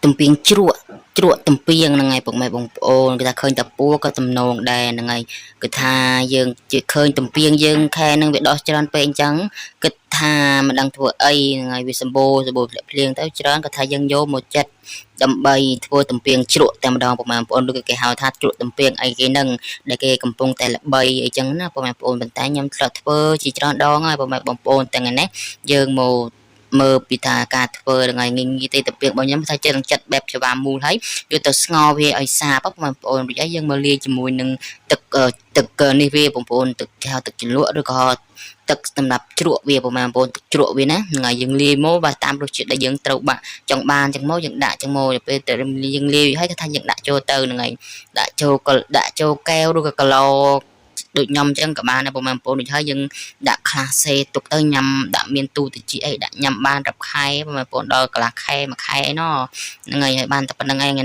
ទំពាងជ្រក់ទំពាងហ្នឹងហើយពុកម៉ែបងប្អូនគេថាឃើញតាពួរក៏ទំនងដែរហ្នឹងហើយគឺថាយើងជាឃើញទំពាងយើងខែហ្នឹងវាដោះច្រើនពេកអញ្ចឹងគិតថាមិនដឹងធ្វើអីហ្នឹងហើយវាសម្បូរភ្លៀងទៅច្រើនក៏ថាយើងយកមកចិត្តដើម្បីធ្វើទំពាងជ្រក់តែម្ដងពុកម៉ែបងប្អូនឬក៏គេហៅថាជ្រក់ទំពាងអីគេហ្នឹងដែលគេកំពុងតែល្បីអីចឹងណាពុកម៉ែបងប្អូនប៉ុន្តែខ្ញុំធ្លាប់ធ្វើជាច្រើនដងហើយពុកម៉ែបងប្អូនទាំងនេះយើងមកមើលពីថាការធ្វើថ្ងៃងាយទេទំពាងរបស់ខ្ញុំថាចិត្តចិត្តបែបច្បាមូលហើយយកទៅស្ងោរវាឲ្យសាបបងប្អូនរួចហើយយើងមកលាយជាមួយនឹងទឹកនេះវាបងប្អូនទឹកគេហៅទឹកជ្រលក់ឬក៏ទឹកសម្រាប់ជ្រក់វាបងប្អូនទឹកជ្រក់វាណាថ្ងៃយើងលាយមកបាទតាមរសជាតិដែលយើងត្រូវបាក់ចង់បានចឹងមកយើងដាក់ចឹងមកពេលតែយើងលាយហើយគេថាយើងដាក់ចូលទៅហ្នឹងហើយដាក់ចូលកែវឬក៏គីឡូដូចខ្ញុំចឹងក៏បានដែរបងប្អូនដូចហើយយើងដាក់ខ្លះសេទុកទៅញ៉ាំដាក់មានទូទៅជីអីដាក់ញ៉ាំបានរាប់ខែបងប្អូនដល់កន្លះខែមួយខែឯណោះហ្នឹងហើយបានតែប៉ុណ្្នឹងឯង